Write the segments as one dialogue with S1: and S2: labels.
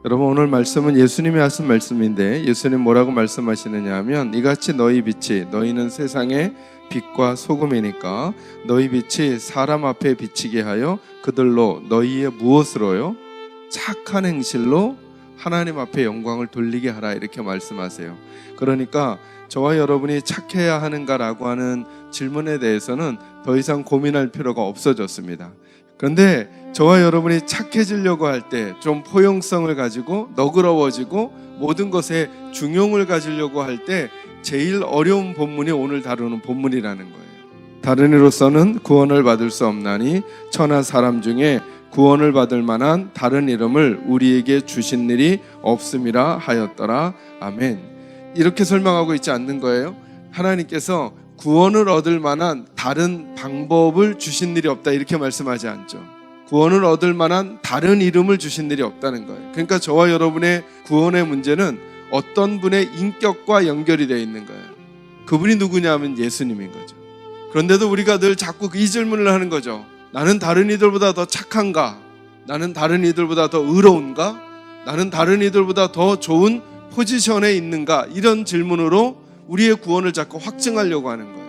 S1: 여러분, 오늘 말씀은 예수님이 하신 말씀인데 예수님 뭐라고 말씀하시느냐 하면, 이같이 너희 빛이, 너희는 세상의 빛과 소금이니까 너희 빛이 사람 앞에 비치게 하여 그들로 너희의 무엇으로요? 착한 행실로 하나님 앞에 영광을 돌리게 하라, 이렇게 말씀하세요. 그러니까 저와 여러분이 착해야 하는가라고 하는 질문에 대해서는 더 이상 고민할 필요가 없어졌습니다. 그런데 저와 여러분이 착해지려고 할 때 좀 포용성을 가지고 너그러워지고 모든 것에 중용을 가지려고 할 때 제일 어려운 본문이 오늘 다루는 본문이라는 거예요. 다른 이로서는 구원을 받을 수 없나니 천하 사람 중에 구원을 받을 만한 다른 이름을 우리에게 주신 일이 없음이라 하였더라. 아멘. 이렇게 설명하고 있지 않는 거예요. 하나님께서 구원을 얻을 만한 다른 방법을 주신 일이 없다, 이렇게 말씀하지 않죠. 구원을 얻을 만한 다른 이름을 주신 일이 없다는 거예요. 그러니까 저와 여러분의 구원의 문제는 어떤 분의 인격과 연결이 되어 있는 거예요. 그분이 누구냐 하면 예수님인 거죠. 그런데도 우리가 늘 자꾸 이 질문을 하는 거죠. 나는 다른 이들보다 더 착한가? 나는 다른 이들보다 더 의로운가? 나는 다른 이들보다 더 좋은 포지션에 있는가? 이런 질문으로 우리의 구원을 자꾸 확증하려고 하는 거예요.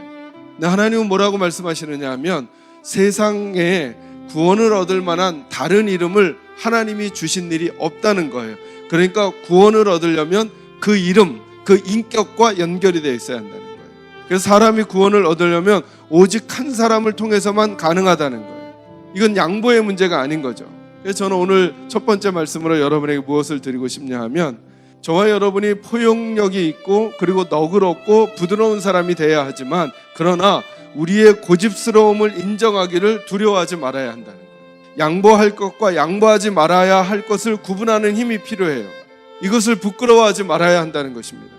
S1: 근데 하나님은 뭐라고 말씀하시느냐 하면, 세상에 구원을 얻을 만한 다른 이름을 하나님이 주신 일이 없다는 거예요. 그러니까 구원을 얻으려면 그 이름, 그 인격과 연결이 되어 있어야 한다는 거예요. 그래서 사람이 구원을 얻으려면 오직 한 사람을 통해서만 가능하다는 거예요. 이건 양보의 문제가 아닌 거죠. 그래서 저는 오늘 첫 번째 말씀으로 여러분에게 무엇을 드리고 싶냐 하면, 저와 여러분이 포용력이 있고 그리고 너그럽고 부드러운 사람이 돼야 하지만, 그러나 우리의 고집스러움을 인정하기를 두려워하지 말아야 한다는 거예요. 양보할 것과 양보하지 말아야 할 것을 구분하는 힘이 필요해요. 이것을 부끄러워하지 말아야 한다는 것입니다.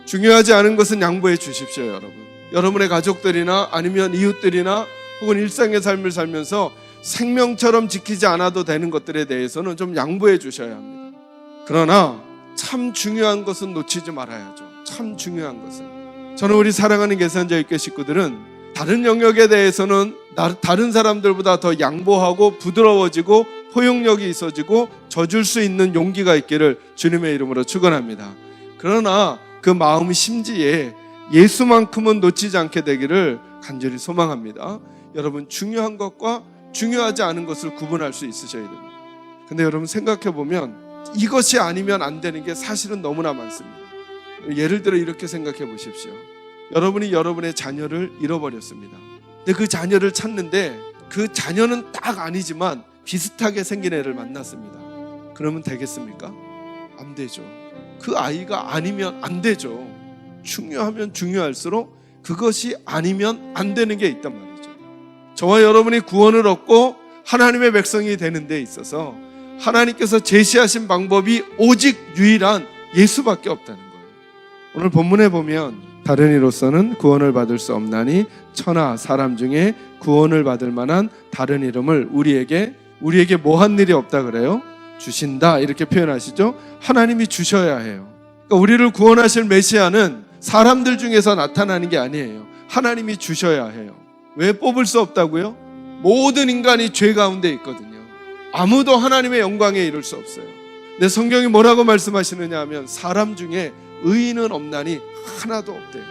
S1: 중요하지 않은 것은 양보해 주십시오, 여러분. 여러분의 가족들이나 아니면 이웃들이나 혹은 일상의 삶을 살면서 생명처럼 지키지 않아도 되는 것들에 대해서는 좀 양보해 주셔야 합니다. 그러나 참 중요한 것은 놓치지 말아야죠. 참 중요한 것은. 저는 우리 사랑하는 계산자유교 식구들은 다른 영역에 대해서는 다른 사람들보다 더 양보하고 부드러워지고 포용력이 있어지고 져줄 수 있는 용기가 있기를 주님의 이름으로 축원합니다. 그러나 그 마음 심지에 예수만큼은 놓치지 않게 되기를 간절히 소망합니다. 여러분, 중요한 것과 중요하지 않은 것을 구분할 수 있으셔야 됩니다. 근데 여러분, 생각해 보면 이것이 아니면 안 되는 게 사실은 너무나 많습니다. 예를 들어 이렇게 생각해 보십시오. 여러분이 여러분의 자녀를 잃어버렸습니다. 근데 그 자녀를 찾는데 그 자녀는 딱 아니지만 비슷하게 생긴 애를 만났습니다. 그러면 되겠습니까? 안 되죠. 그 아이가 아니면 안 되죠. 중요하면 중요할수록 그것이 아니면 안 되는 게 있단 말이죠. 저와 여러분이 구원을 얻고 하나님의 백성이 되는 데 있어서 하나님께서 제시하신 방법이 오직 유일한 예수밖에 없다는 거예요. 오늘 본문에 보면, 다른 이로서는 구원을 받을 수 없나니 천하 사람 중에 구원을 받을 만한 다른 이름을 우리에게 뭐 한 일이 없다 그래요? 주신다, 이렇게 표현하시죠. 하나님이 주셔야 해요. 그러니까 우리를 구원하실 메시아는 사람들 중에서 나타나는 게 아니에요. 하나님이 주셔야 해요. 왜 뽑을 수 없다고요? 모든 인간이 죄 가운데 있거든요. 아무도 하나님의 영광에 이를 수 없어요. 근데 성경이 뭐라고 말씀하시느냐 하면, 사람 중에 의인은 없나니 하나도 없대요.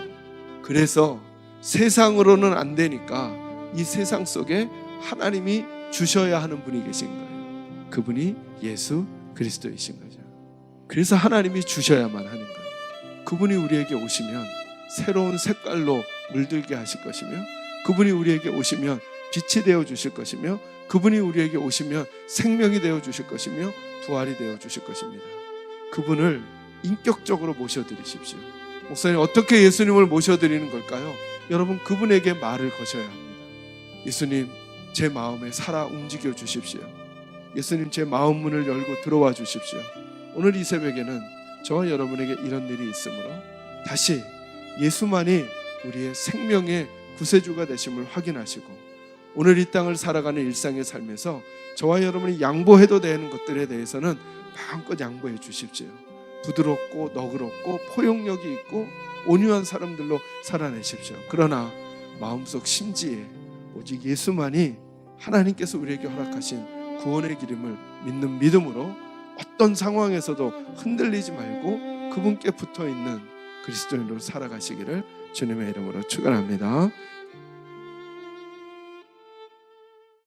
S1: 그래서 세상으로는 안 되니까 이 세상 속에 하나님이 주셔야 하는 분이 계신 거예요. 그분이 예수 그리스도이신 거죠. 그래서 하나님이 주셔야만 하는 거예요. 그분이 우리에게 오시면 새로운 색깔로 물들게 하실 것이며, 그분이 우리에게 오시면 빛이 되어 주실 것이며, 그분이 우리에게 오시면 생명이 되어 주실 것이며 부활이 되어 주실 것입니다. 그분을 인격적으로 모셔드리십시오. 목사님, 어떻게 예수님을 모셔드리는 걸까요? 여러분, 그분에게 말을 거셔야 합니다. 예수님, 제 마음에 살아 움직여 주십시오. 예수님, 제 마음 문을 열고 들어와 주십시오. 오늘 이 새벽에는 저와 여러분에게 이런 일이 있으므로 다시 예수만이 우리의 생명의 구세주가 되심을 확인하시고, 오늘 이 땅을 살아가는 일상의 삶에서 저와 여러분이 양보해도 되는 것들에 대해서는 마음껏 양보해 주십시오. 부드럽고 너그럽고 포용력이 있고 온유한 사람들로 살아내십시오. 그러나 마음속 심지에 오직 예수만이 하나님께서 우리에게 허락하신 구원의 기름을 믿는 믿음으로 어떤 상황에서도 흔들리지 말고 그분께 붙어 있는 그리스도인으로 살아가시기를 주님의 이름으로 축원합니다.